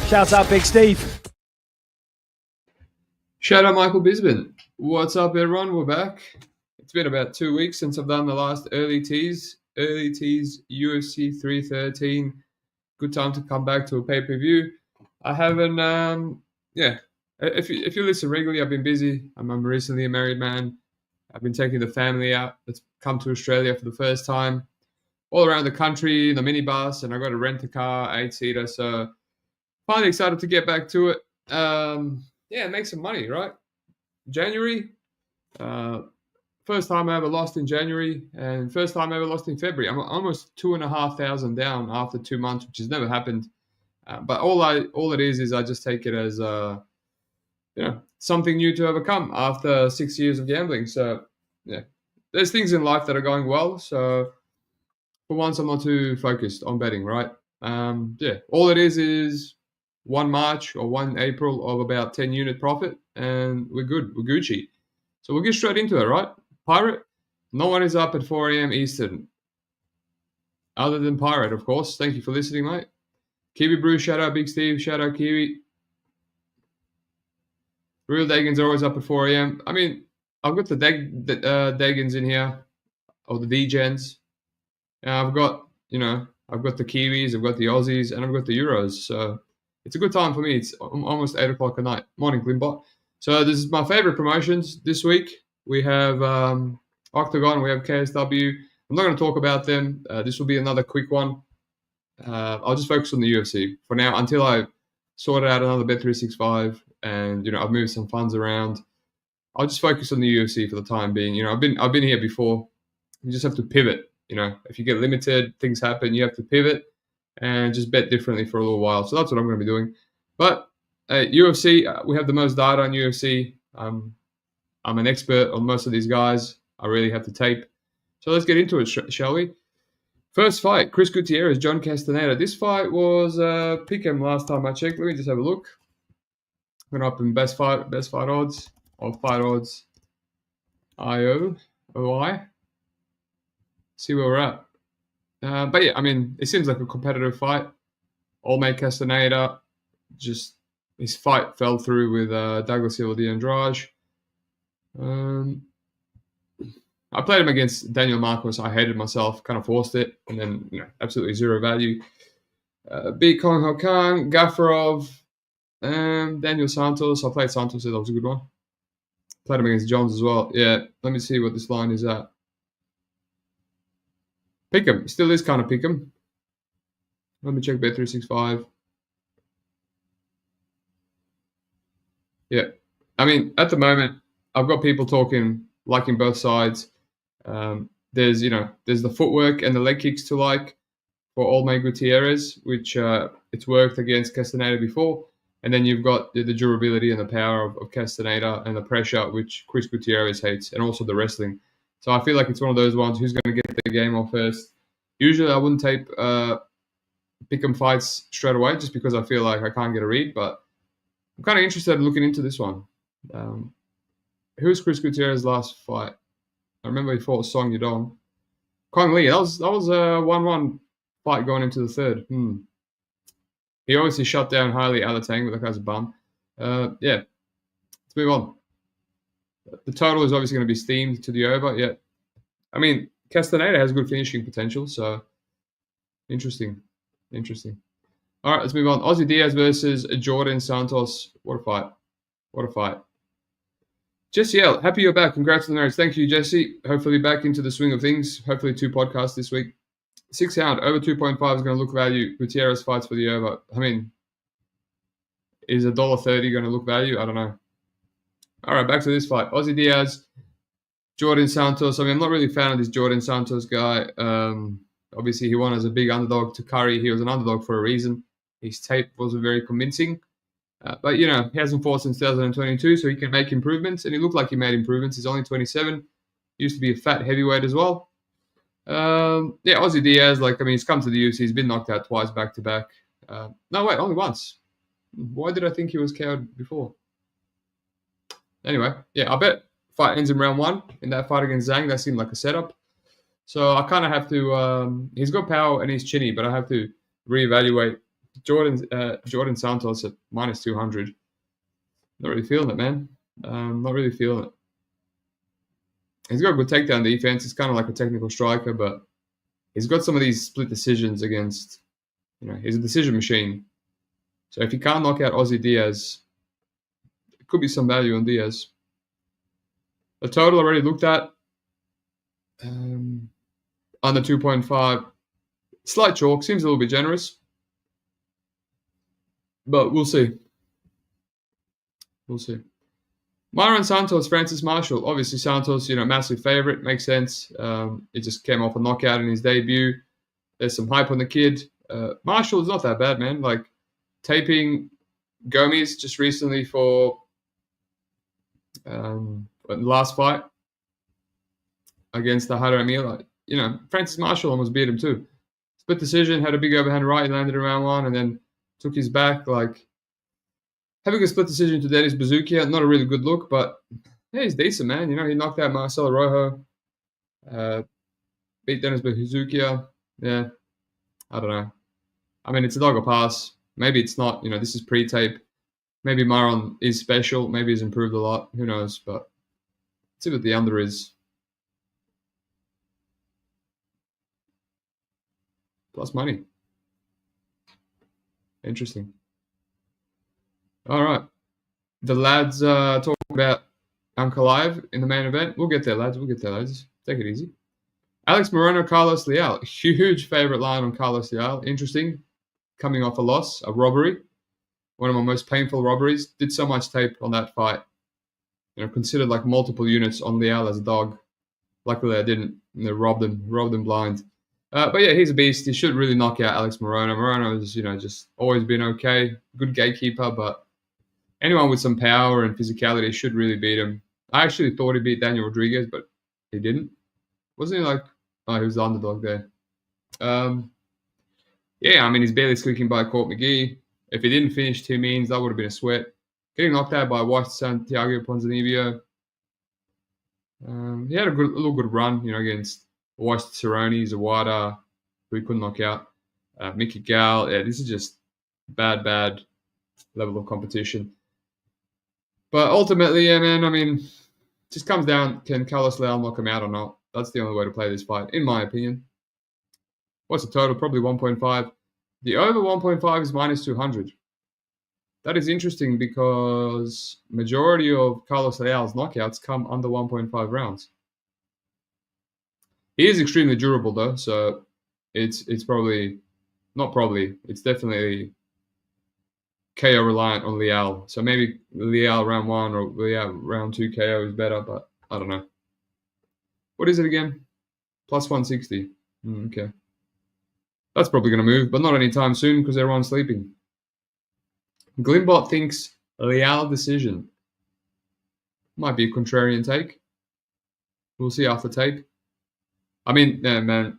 Shout out Big Steve. Shout out Michael Bisbin. What's up, everyone? We're back. It's been about 2 weeks since I've done the last early tease. Early tease UFC 313. Good time to come back to a pay-per-view. I haven't, If you listen regularly, I've been busy. I'm recently a married man. I've been taking the family out. That's come to Australia for the first time. All around the country, the minibus, and I got to rent a car, 8-seater. So finally excited to get back to it. Make some money, right? January, first time I ever lost in January, and first time I ever lost in February. I'm almost 2,500 down after 2 months, which has never happened. But all it is I just take it as something new to overcome after 6 years of gambling. So yeah, there's things in life that are going well. So for once, I'm not too focused on betting, right? All it is 1 March or 1 April of about 10 unit profit, and we're good. We're Gucci. So we'll get straight into it, right? Pirate, no one is up at 4 a.m. Eastern. Other than Pirate, of course. Thank you for listening, mate. Kiwi Brew, shout out Big Steve, shout out Kiwi. Real Dagans are always up at 4 a.m. I mean, I've got the Dagans in here, or the D-Gens. I've got the Kiwis, I've got the Aussies, and I've got the Euros. So it's a good time for me. It's almost 8 o'clock at night. Morning, Glimbot. So this is my favorite promotions this week. We have Octagon, we have KSW. I'm not going to talk about them. This will be another quick one. I'll just focus on the UFC for now until I sort out another Bet365 and I've moved some funds around. I'll just focus on the UFC for the time being. I've been here before. You just have to pivot. If you get limited, things happen. You have to pivot and just bet differently for a little while. So that's what I'm going to be doing. But UFC, we have the most data on UFC. I'm an expert on most of these guys. I really have to tape. So let's get into it, shall we? First fight, Chris Gutierrez, John Castaneda. This fight was pick'em last time I checked. Let me just have a look. Went up in best fight odds, or fight odds, OI. See where we're at. But yeah, I mean, it seems like a competitive fight. All-made Castaneda, just his fight fell through with Douglas Silva de Andrade. I played him against Daniel Marcos. I hated myself, kind of forced it, and then absolutely zero value. Beat Kong Ho Kang, Gaffarov, Daniel Santos. I played Santos, so that was a good one. Played him against Johns as well. Yeah, let me see what this line is at. Pick'em, still is kind of pick'em. Let me check Bet365. Yeah, I mean, at the moment, I've got people liking both sides. There's the footwork and the leg kicks to like for All-Made Gutierrez, which it's worked against Castaneda before. And then you've got the durability and the power of Castaneda and the pressure, which Chris Gutierrez hates, and also the wrestling. So I feel like it's one of those ones who's going to get the game off first. Usually I wouldn't tape pick'em fights straight away just because I feel like I can't get a read, but I'm kind of interested in looking into this one. Who's Chris Gutierrez's last fight? I remember he fought Song Yudong. Kong Lee, that was a 1-1 fight going into the third. He obviously shut down Haile Alatang, but that guy's a bum. Let's move on. The total is obviously going to be steamed to the over. Yeah, I mean, Castaneda has good finishing potential, so interesting. All right, let's move on. Ozzy Diaz versus Djorden Santos. What a fight. Jesse L, happy you're back. Congrats on the marriage. Thank you, Jesse. Hopefully back into the swing of things. Hopefully 2 podcasts this week. 6 hound, over 2.5 is going to look value. Gutierrez fights for the over. I mean, is $1.30 going to look value? I don't know. All right, back to this fight. Ozzy Diaz, Djorden Santos. I mean, I'm not really a fan of this Djorden Santos guy. Obviously, he won as a big underdog to Curry. He was an underdog for a reason. His tape wasn't very convincing. But, he hasn't fought since 2022, so he can make improvements. And he looked like he made improvements. He's only 27. Used to be a fat heavyweight as well. Ozzy Diaz, he's come to the UFC. He's been knocked out twice back-to-back. No, wait, only once. Why did I think he was KO'd before? Anyway, I bet fight ends in round 1. In that fight against Zhang, that seemed like a setup. So I kind of have to... he's got power and he's chinny, but I have to reevaluate Djorden Santos at minus 200. Not really feeling it, man. Not really feeling it. He's got a good takedown defense. He's kind of like a technical striker, but he's got some of these split decisions against, he's a decision machine. So if he can't knock out Ozzy Diaz, it could be some value on Diaz. The total already looked at. Under 2.5. Slight chalk. Seems a little bit generous. But we'll see. We'll see. Mairon Santos, Francis Marshall. Obviously, Santos, massive favorite. Makes sense. He just came off a knockout in his debut. There's some hype on the kid. Marshall is not that bad, man. Like, taping Gomes just recently for the last fight against the Hada Emil. Francis Marshall almost beat him too. Split decision, had a big overhand right, landed in round 1, and then took his back. Like, having a split decision to Dennis Bazookia, not a really good look, but yeah, he's decent, man. He knocked out Marcelo Rojo, beat Dennis Bazookia. Yeah, I don't know. I mean, it's a dog or pass. Maybe it's not. This is pre-tape. Maybe Mairon is special. Maybe he's improved a lot. Who knows? But let's see what the under is. Plus money. Interesting. All right. The lads talk about Ankalaev in the main event. We'll get there, lads. Take it easy. Alex Morono, Carlos Leal. Huge favorite line on Carlos Leal. Interesting. Coming off a loss, a robbery. One of my most painful robberies. Did so much tape on that fight. Considered like multiple units on Leal as a dog. Luckily I didn't. They robbed him blind. But yeah, he's a beast. He should really knock out Alex Morono. Morono has, just always been okay. Good gatekeeper, but anyone with some power and physicality should really beat him. I actually thought he beat Daniel Rodriguez, but he didn't. Wasn't he like... Oh, he was the underdog there. Yeah, I mean, he's barely squeaking by Court McGee. If he didn't finish 2 means, that would have been a sweat. Getting knocked out by White Santiago Ponzinibbio. He had a little good run, against White Cerrone, Zawada, who he couldn't knock out. Mickey Gal. Yeah, this is just bad level of competition. But ultimately, yeah, man, I mean, just comes down, can Carlos Leal knock him out or not? That's the only way to play this fight, in my opinion. What's the total? Probably 1.5. The over 1.5 is minus 200. That is interesting because majority of Carlos Leal's knockouts come under 1.5 rounds. He is extremely durable though, so it's probably, not probably, it's definitely KO reliant on Leal. So maybe Leal round 1 or Leal round 2 KO is better, but I don't know. What is it again? Plus 160. Okay. That's probably going to move, but not anytime soon because everyone's sleeping. Glimbot thinks Leal decision. Might be a contrarian take. We'll see after tape. I mean, yeah, man,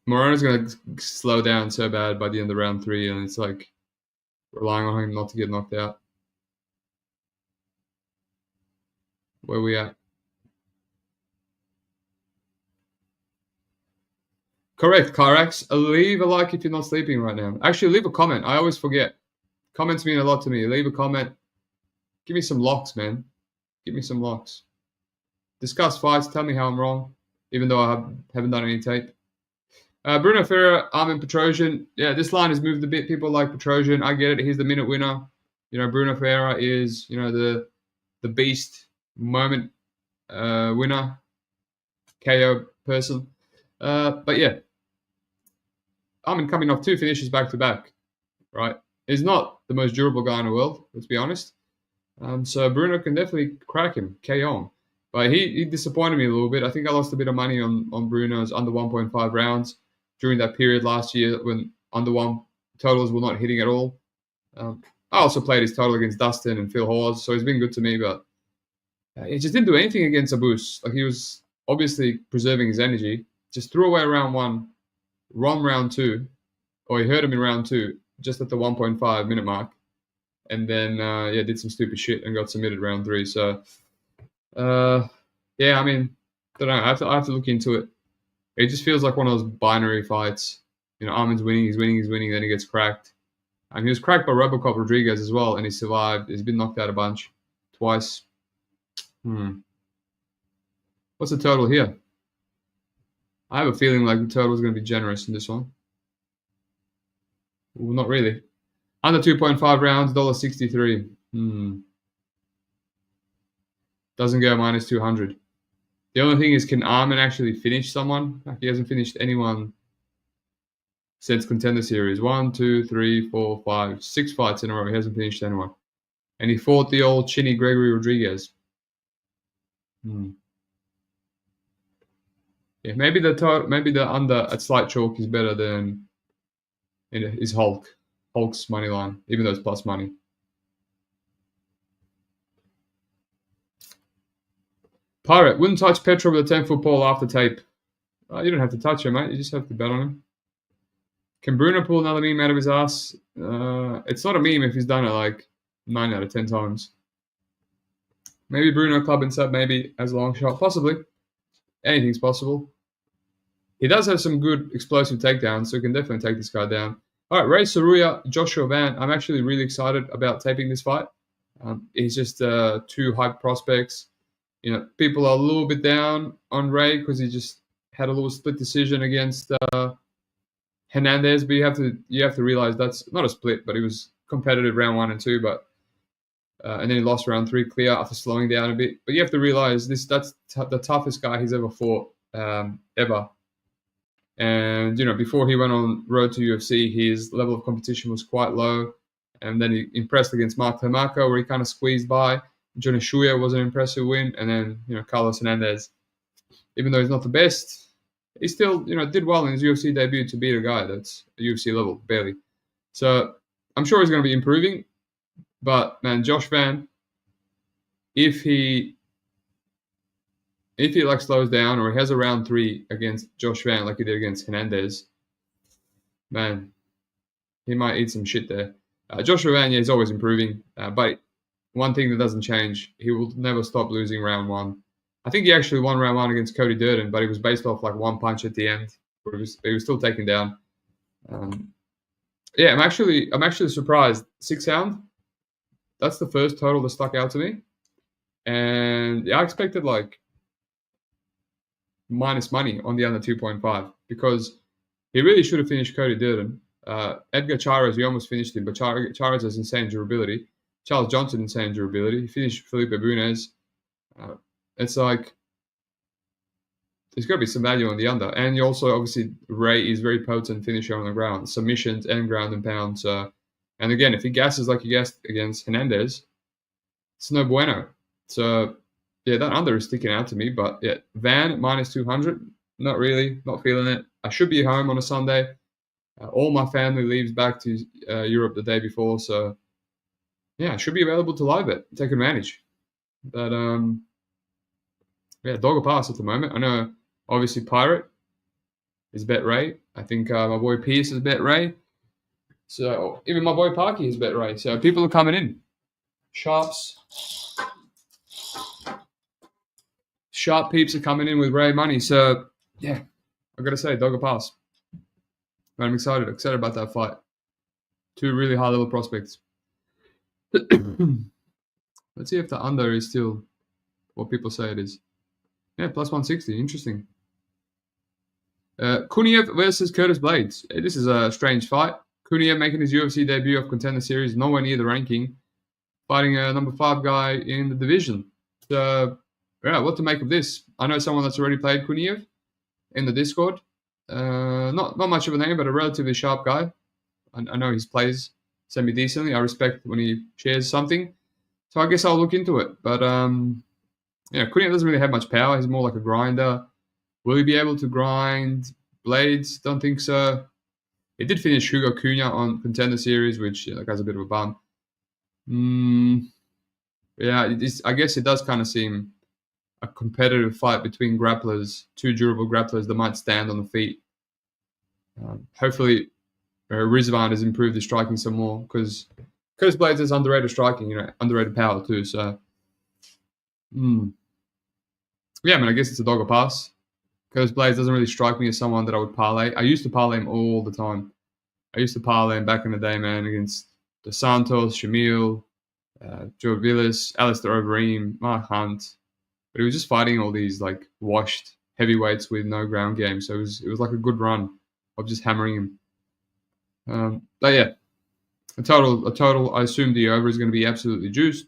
Morono's going to slow down so bad by the end of round 3, and it's like relying on him not to get knocked out. Where we at? Correct, Carax. Leave a like if you're not sleeping right now. Actually, leave a comment. I always forget. Comments mean a lot to me. Leave a comment. Give me some locks, man. Give me some locks. Discuss fights. Tell me how I'm wrong, even though I haven't done any tape. Bruno Ferreira, Armen Petrosyan. Yeah, this line has moved a bit. People like Petrosyan. I get it. He's the minute winner. Bruno Ferreira is, the beast moment winner, KO person. But yeah, Armen coming off 2 finishes back to back, right? He's not the most durable guy in the world, let's be honest. So Brunno can definitely crack him, KO him. But he disappointed me a little bit. I think I lost a bit of money on Brunno's under 1.5 rounds during that period last year when under 1 totals were not hitting at all. I also played his total against Dustin and Phil Hawes, so he's been good to me, but he just didn't do anything against Abus. Like, he was obviously preserving his energy. Just threw away round 1, run round 2, or he hurt him in round 2, just at the 1.5 minute mark. And then, did some stupid shit and got submitted round 3. So, yeah, I mean, don't know. I have to look into it. It just feels like one of those binary fights. Armen's winning, he's winning, then he gets cracked. And he was cracked by Robocop Rodriguez as well, and he survived. He's been knocked out a bunch, twice. What's the total here? I have a feeling like the total is going to be generous in this one. Well, not really. Under 2.5 rounds, $1.63. Doesn't go minus 200. The only thing is, can Armen actually finish someone? He hasn't finished anyone since Contender Series. 1, 2, 3, 4, 5, 6 fights in a row. He hasn't finished anyone. And he fought the old chinny Gregory Rodriguez. Yeah, maybe the under at slight chalk is better than is Hulk's money line, even though it's plus money. Pirate wouldn't touch Petro with a 10-foot pole after tape. You don't have to touch him, mate. You just have to bet on him. Can Brunno pull another meme out of his ass? It's not a meme if he's done it like 9 out of 10 times. Maybe Brunno club and sub, maybe as a long shot, possibly. Anything's possible. He does have some good explosive takedowns, so he can definitely take this guy down. All right, Rei Tsuruya, Joshua Van. I'm actually really excited about taping this fight. He's just 2 hype prospects. You know, people are a little bit down on Rei because he just had a little split decision against Hernandez. But you have to realize that's not a split, but he was competitive round 1 and 2, but and then he lost round 3 clear after slowing down a bit. But you have to realize that's the toughest guy he's ever fought, ever. And, you know, before he went on road to UFC, his level of competition was quite low. And then he impressed against Mark Lemako, where he kind of squeezed by. Joneshuya was an impressive win. And then, you know, Carlos Hernandez, even though he's not the best, he still, you know, did well in his UFC debut to beat a guy that's a UFC level, barely. So I'm sure he's going to be improving. But, man, Josh Van, if he like slows down or he has a round 3 against Josh Van like he did against Hernandez, man, he might eat some shit there. Joshua Van, yeah, he's always improving. But one thing that doesn't change, he will never stop losing round 1. I think he actually won round 1 against Cody Djorden, but he was based off like 1 punch at the end. But he was still taken down. Yeah, I'm actually surprised. 6 round. That's the first total that stuck out to me. And yeah, I expected like minus money on the under 2.5 because he really should have finished Cody Djorden. Edgar Chairez, he almost finished him, but Chairez has insane durability. Charles Johnson, insane durability. He finished Felipe Bunez. It's like there's got to be some value on the under. And you also, obviously, Rei is very potent finisher on the ground. Submissions and ground and pound. And again, if he gasses like he gassed against Hernandez, it's no bueno. So, yeah, that under is sticking out to me. But, yeah, Van minus 200, not really, not feeling it. I should be home on a Sunday. All my family leaves back to Europe the day before. So, yeah, I should be available to live bet. Take advantage. But, yeah, dog or pass at the moment. I know, obviously, Pirate is bet Rei. I think my boy Pierce is bet Rei. So, even my boy Parky is bet Rei. So, people are coming in. Sharp peeps are coming in with Rei money. So, yeah, I've got to say, dog or pass. But I'm excited about that fight. 2 really high-level prospects. Let's see if the under is still what people say it is. Yeah, plus 160. Interesting. Kuniev versus Curtis Blaydes. This is a strange fight. Kuniev making his UFC debut of Contender Series, nowhere near the ranking, fighting a number 5 guy in the division. So, yeah, what to make of this? I know someone that's already played Kuniev in the Discord. Not much of a name, but a relatively sharp guy. I know he plays semi-decently. I respect when he shares something. So I guess I'll look into it. But, yeah, Kuniev doesn't really have much power. He's more like a grinder. Will he be able to grind Blaydes? Don't think so. He did finish Hugo Cunha on Contender Series, which that guy's a bit of a bum. Yeah, I guess it does kind of seem a competitive fight between grapplers, 2 durable grapplers that might stand on the feet. Hopefully, Rizvan has improved his striking some more because Curtis Blaydes has underrated striking, underrated power too. So, yeah, I guess it's a dog or pass. Curtis Blaydes doesn't really strike me as someone that I would parlay. I used to parlay him all the time. I used to parlay him back in the day, man, against the Santos, Shamil, Gutierrez, Alistair Overeem, Mark Hunt. But he was just fighting all these like washed heavyweights with no ground game. So it was like a good run of just hammering him. But yeah, a total. I assume the over is going to be absolutely juiced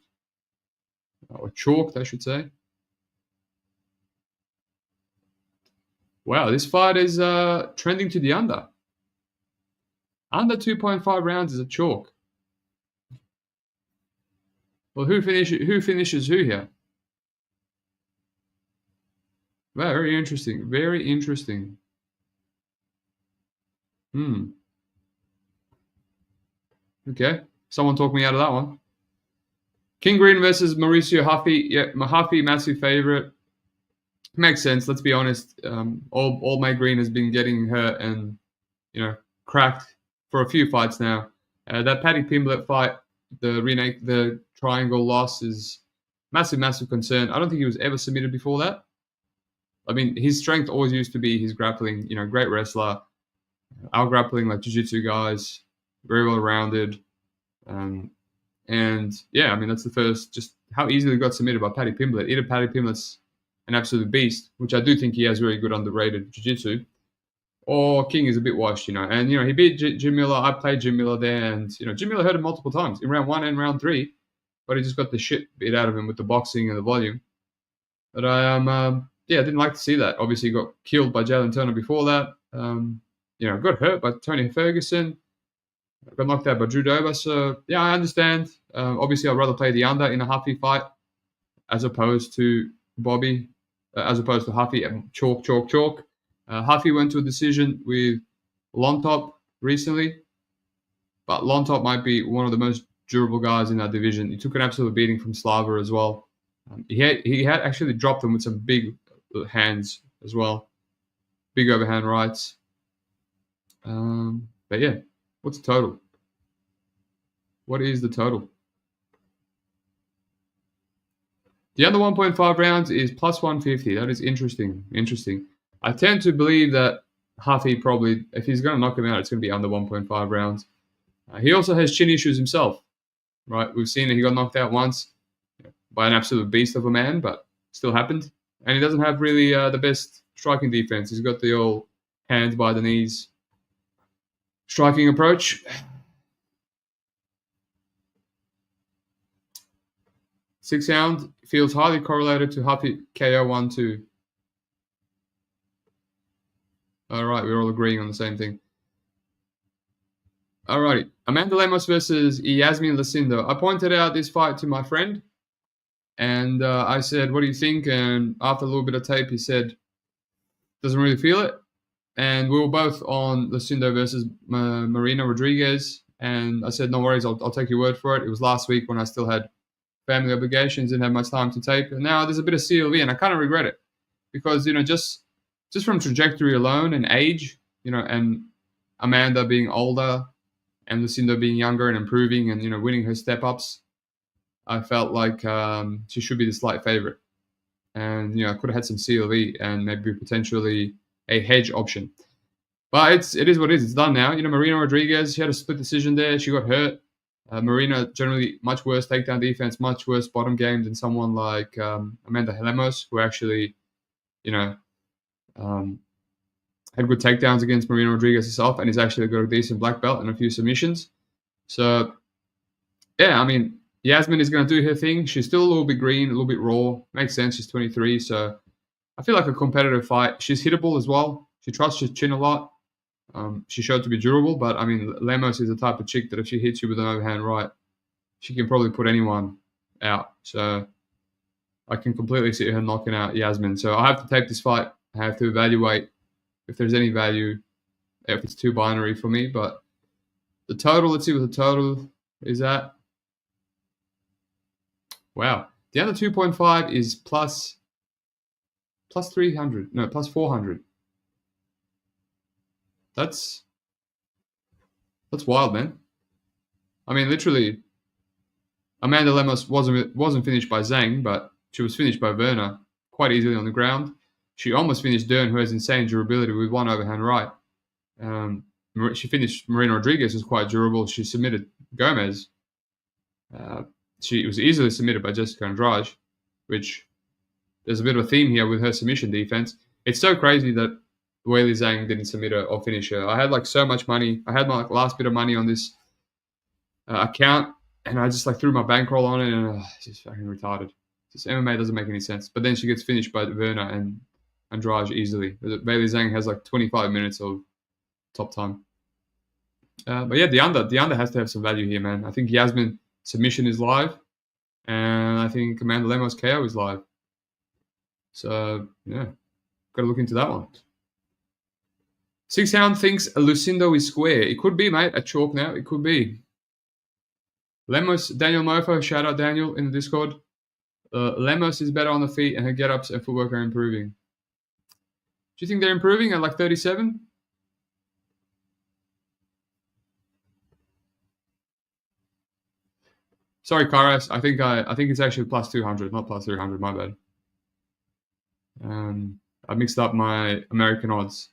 or chalked, I should say. Wow, this fight is trending to the under. Under 2.5 rounds is a chalk. Well, who finishes who here? Very interesting. Very interesting. Okay. Someone talk me out of that one. King Green versus Mauricio Huffy. Yeah, Huffy, massive favorite. Makes sense. Let's be honest. All my Green has been getting hurt and cracked for a few fights now. That Paddy Pimblett fight, the triangle loss is massive concern. I don't think he was ever submitted before that. I mean, his strength always used to be his grappling. Great wrestler, out grappling like jiu-jitsu guys, very well rounded, and yeah, I mean that's the first. Just how easily got submitted by Paddy Pimblett. Either Paddy Pimblett's an absolute beast, which I do think he has very good underrated jiu-jitsu, or King is a bit washed, And he beat Jim Miller. I played Jim Miller there, and Jim Miller hurt him multiple times in round 1 and round 3, but he just got the shit beat out of him with the boxing and the volume. But I didn't like to see that. Obviously, he got killed by Jalin Turner before that. Got hurt by Tony Ferguson. Got knocked out by Drew Dober. So yeah, I understand. Obviously, I'd rather play the under in a Huffy fight as opposed to Bobby, as opposed to Huffy. Chalk. Huffy went to a decision with Lontop recently, but Lontop might be one of the most durable guys in that division. He took an absolute beating from Slava as well. He had actually dropped him with some big hands as well, big overhand rights. But yeah, what's the total? What is the total? The under 1.5 rounds is plus 150. That is interesting. I tend to believe that Huffy probably, if he's going to knock him out, it's going to be under 1.5 rounds. He also has chin issues himself, right? We've seen that he got knocked out once by an absolute beast of a man, but still happened. And he doesn't have really the best striking defense. He's got the old hands by the knees striking approach. 6 round feels highly correlated to Huffy KO 1-2. All right, we're all agreeing on the same thing. All righty, Amanda Lemos versus Iasmin Lucindo. I pointed out this fight to my friend, and I said, "What do you think?" And after a little bit of tape, he said, "Doesn't really feel it." And we were both on Lucindo versus Marina Rodriguez, and I said, "No worries, I'll take your word for it." It was last week when I still had family obligations, didn't have much time to tape, and now there's a bit of CLV, and I kind of regret it because just from trajectory alone and age, and Amanda being older and Lucindo being younger and improving and winning her step ups, I felt like she should be the slight favorite, and I could have had some CLV and maybe potentially a hedge option. But it is what it is. It's done now. Marina Rodriguez, she had a split decision there. She got hurt. Marina generally much worse takedown defense, much worse bottom game than someone like Amanda Lemos, who actually, had good takedowns against Marina Rodriguez herself, and he's actually got a decent black belt and a few submissions. So, yeah, I mean, Iasmin is going to do her thing. She's still a little bit green, a little bit raw. Makes sense. She's 23, so I feel like a competitive fight. She's hittable as well. She trusts her chin a lot. She showed to be durable, but I mean, Lemos is the type of chick that if she hits you with an overhand right, she can probably put anyone out. So I can completely see her knocking out Iasmin. So I have to tape this fight. I have to evaluate if there's any value, if it's too binary for me. But the total, let's see what the total is at. Wow. The other 2.5 is plus 300. No, plus 400. That's wild, man. I mean, literally, Amanda Lemos wasn't finished by Zhang, but she was finished by Werner quite easily on the ground. She almost finished Dern, who has insane durability with one overhand right. She finished Marina Rodriguez, was quite durable. She submitted Gomez. She was easily submitted by Jessica Andrade, which there's a bit of a theme here with her submission defense. It's so crazy that Weili Zhang didn't submit her or finish her. I had like so much money. I had my last bit of money on this account, and I just like threw my bankroll on it, and it's just fucking retarded. Just MMA doesn't make any sense. But then she gets finished by Werner and Andrade easily. Weili Zhang has like 25 minutes of top time. But yeah, the under has to have some value here, man. I think Iasmin submission is live, and I think Amanda Lemos KO is live. So yeah, got to look into that one. Six Hound thinks Lucindo is square. It could be, mate. A chalk now. It could be. Lemos, Daniel Mofo, shout out Daniel in the Discord. Lemos is better on the feet, and her get-ups and footwork are improving. Do you think they're improving at like 37? Sorry, Karas. I think it's actually plus 200, not plus 300. My bad. I mixed up my American odds.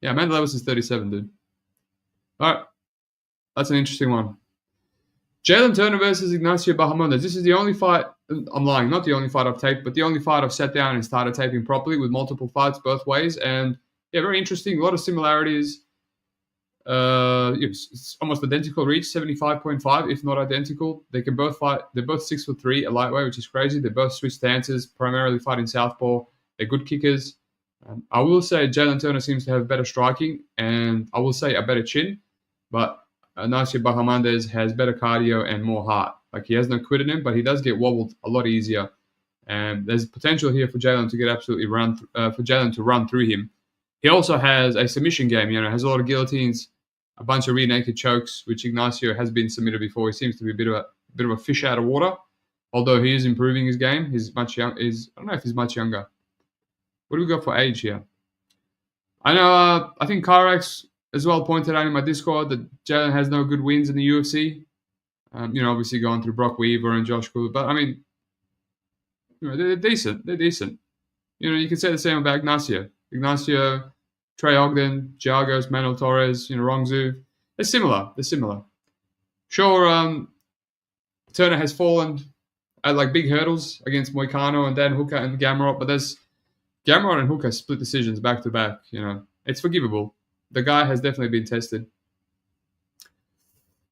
Yeah, Amanda Lemos is 37, dude. All right, that's an interesting one. Jalin Turner versus Ignacio Bahamondes. This is the only fight. I'm lying, not the only fight I've taped, but the only fight I've sat down and started taping properly with multiple fights both ways. And yeah, very interesting. A lot of similarities. It's almost identical reach, 75.5, if not identical. They can both fight. They're both 6'3" at lightweight, which is crazy. They both switch stances, primarily fighting southpaw. They're good kickers. I will say Jalin Turner seems to have better striking, and I will say a better chin. But Ignacio Bahamondes has better cardio and more heart. Like, he has no quit in him, but he does get wobbled a lot easier. And there's potential here for Jalin to get absolutely to run through him. He also has a submission game, has a lot of guillotines, a bunch of rear naked chokes, which Ignacio has been submitted before. He seems to be a bit of a fish out of water, although he is improving his game. He's much young. I don't know if he's much younger. What do we got for age here? I know. I think Karax as well pointed out in my Discord that Jalin has no good wins in the UFC. Obviously going through Brock Weaver and Josh Cooper, but I mean, they're decent. They're decent. You can say the same about Ignacio, Trey Ogden, Giagos, Manuel Torres, Rongzu. They're similar. Sure, Turner has fallen at like big hurdles against Moicano and Dan Hooker and Gamrot, but there's Gamrot and Hooker split decisions back to back. It's forgivable. The guy has definitely been tested.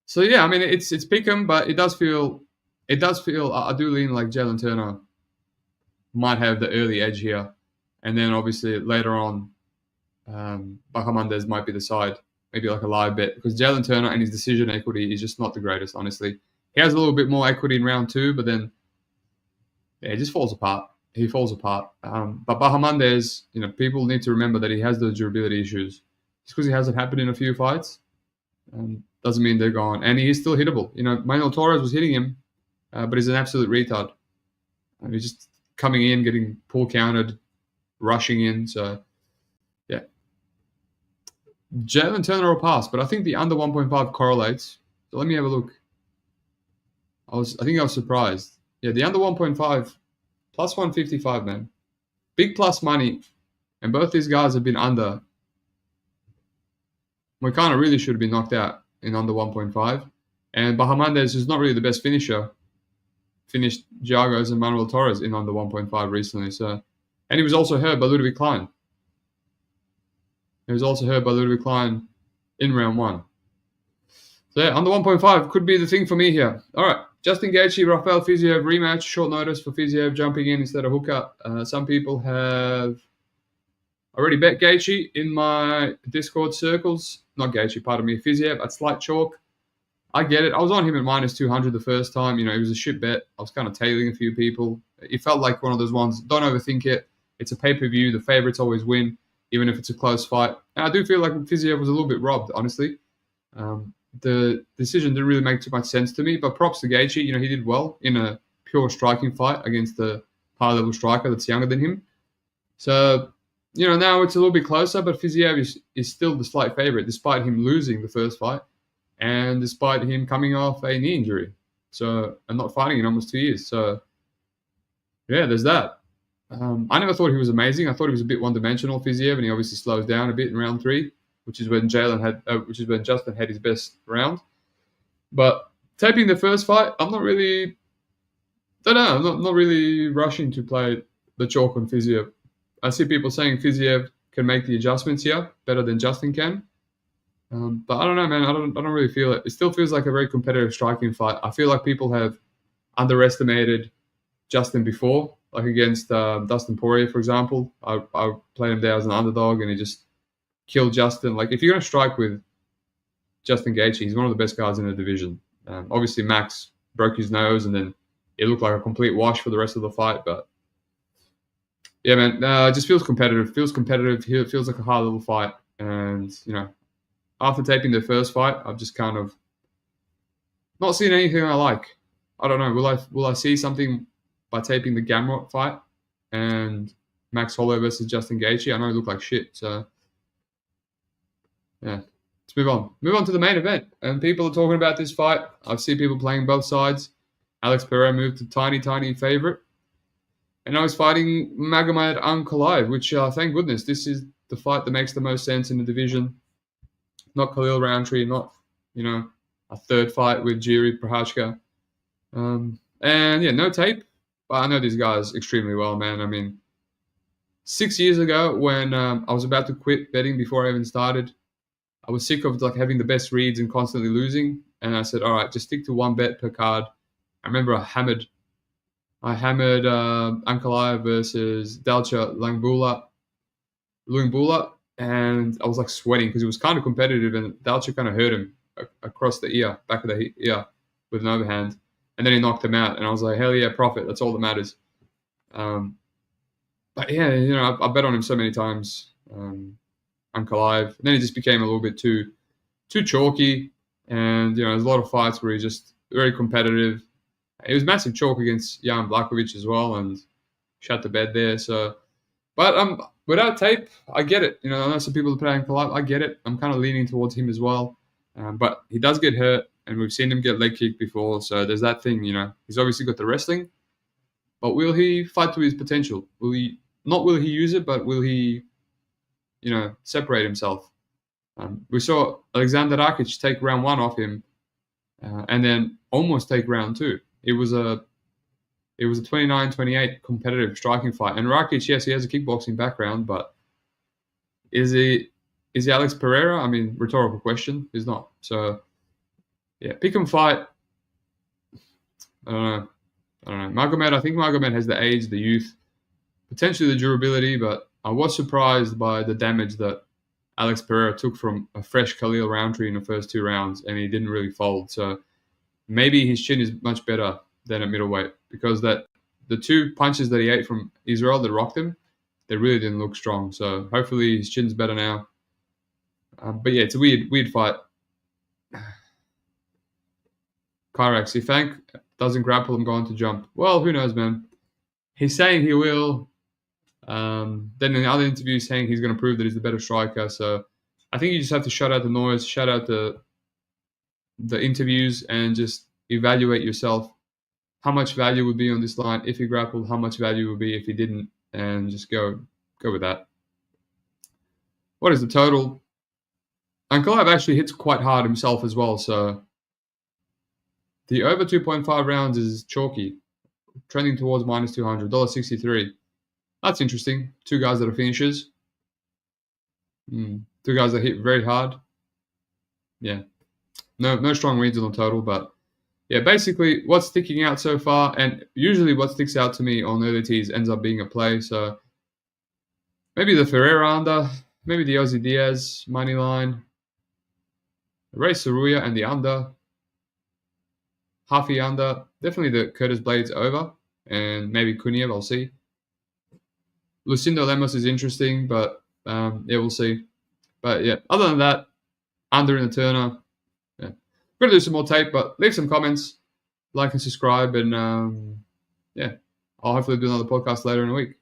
So yeah, I mean it's pick'em, but it does feel I do lean like Jalin Turner might have the early edge here, and then obviously later on, Bahamondes might be the side, maybe like a live bet, because Jalin Turner and his decision equity is just not the greatest, honestly. He has a little bit more equity in round 2, but then it just falls apart. He falls apart. But Bahamondes, people need to remember that he has those durability issues. Just because he hasn't happened in a few fights, doesn't mean they're gone. And he is still hittable. Manuel Torres was hitting him, but he's an absolute retard. He's just coming in, getting pull counted, rushing in. So, yeah. Jalin Turner will pass, but I think the under 1.5 correlates. So let me have a look. I think I was surprised. Yeah, the under 1.5 plus 155, man. Big plus money. And both these guys have been under. Moicano really should have been knocked out in under 1.5. And Bahamondes, who's not really the best finisher, finished Giagos and Manuel Torres in under 1.5 recently. So, and he was also hurt by Ludwig Klein. He was also hurt by Ludwig Klein in round 1. So yeah, under 1.5 could be the thing for me here. All right, Justin Gaethje, Rafael Fiziev rematch. Short notice for Fiziev jumping in instead of Hooker. Some people have already bet Gaethje in my Discord circles. Not Gaethje, pardon me. Fiziev at slight chalk. I get it. I was on him at minus 200 the first time. It was a shit bet. I was kind of tailing a few people. It felt like one of those ones. Don't overthink it. It's a pay-per-view. The favorites always win, even if it's a close fight. And I do feel like Fiziev was a little bit robbed, honestly. The decision didn't really make too much sense to me. But props to Gaethje. He did well in a pure striking fight against a high-level striker that's younger than him. So, now it's a little bit closer, but Fiziev is still the slight favorite, despite him losing the first fight. And despite him coming off a knee injury, and not fighting in almost 2 years. So, yeah, there's that. I never thought he was amazing. I thought he was a bit one-dimensional, Fiziev, and he obviously slows down a bit in round 3, which is when Justin had his best round. But taping the first fight, I'm not really, don't know, I'm not really rushing to play the chalk on Fiziev. I see people saying Fiziev can make the adjustments here better than Justin can. But I don't know, man. I don't really feel it. It still feels like a very competitive striking fight. I feel like people have underestimated Justin before, like against Dustin Poirier, for example. I played him there as an underdog, and he just killed Justin. Like, if you're going to strike with Justin Gaethje, he's one of the best guys in the division. Obviously, Max broke his nose, and then it looked like a complete wash for the rest of the fight. But yeah, man, it just feels competitive. Feels competitive. It feels like a high-level fight. And, after taping the first fight, I've just kind of not seen anything I like. I don't know. Will I see something by taping the Gamrot fight and Max Holloway versus Justin Gaethje? I know it looked like shit. So, yeah. Let's move on. Move on to the main event. And people are talking about this fight. I've seen people playing both sides. Alex Pereira moved to tiny favorite. And now he's fighting Magomed Ankalaev, which, thank goodness, this is the fight that makes the most sense in the division. Not Khalil Roundtree, not, a third fight with Jiri Prochazka. And, yeah, no tape. But I know these guys extremely well, man. I mean, 6 years ago when I was about to quit betting before I even started, I was sick of having the best reads and constantly losing. And I said, all right, just stick to one bet per card. I remember I hammered Ankalaev versus Dalcha Lungbula, and I was sweating because it was kind of competitive, and Dalcha kind of hurt him across the ear, back of the ear, with an overhand, and then he knocked him out, and I was like, hell yeah, profit, that's all that matters. But yeah, I bet on him so many times, Ankalaev, and then he just became a little bit too chalky, and there's a lot of fights where he's just very competitive. It was massive chalk against Jan Blachowicz as well, and shut the bed there. So, but without tape, I get it. I know some people are playing Ankalaev. I get it. I'm kind of leaning towards him as well. But he does get hurt, and we've seen him get leg kicked before. So there's that thing. He's obviously got the wrestling, but will he fight to his potential? Will he use it, but will he, separate himself? We saw Alexander Rakic take round 1 off him, and then almost take round 2. It was a 29-28 competitive striking fight. And Rakic, yes, he has a kickboxing background, but is he Alex Pereira? I mean, rhetorical question. He's not. So, yeah, pick and fight. I don't know. Magomed, I think Magomed has the age, the youth, potentially the durability, but I was surprised by the damage that Alex Pereira took from a fresh Khalil Roundtree in the first 2 rounds, and he didn't really fold. So maybe his chin is much better than at middleweight, because the 2 punches that he ate from Israel that rocked him, they really didn't look strong. So hopefully his chin's better now. But yeah, it's a weird fight. Kyrax, if Hank doesn't grapple, I'm going to jump. Well, who knows, man. He's saying he will. Then in the other interview, saying he's going to prove that he's the better striker. So I think you just have to shut out the noise, shut out the interviews, and just evaluate yourself. How much value would be on this line if he grappled? How much value would be if he didn't? And just go with that. What is the total? Ankalaev actually hits quite hard himself as well. So the over 2.5 rounds is chalky, trending towards minus 200, $1.63. That's interesting. 2 guys that are finishers. 2 guys that hit very hard. Yeah. No strong reads on the total, but yeah, basically what's sticking out so far, and usually what sticks out to me on early tees ends up being a play. So maybe the Ferreira under, maybe the Ozzy Diaz money line, Rei Tsuruya and the under, Huffy under, definitely the Curtis Blaydes over, and maybe Kuniev, I'll see. Lucindo Lemos is interesting, but yeah, we'll see. But yeah, other than that, under in the Turner. Yeah, we're gonna do some more tape, but leave some comments, like and subscribe, and yeah, I'll hopefully do another podcast later in the week.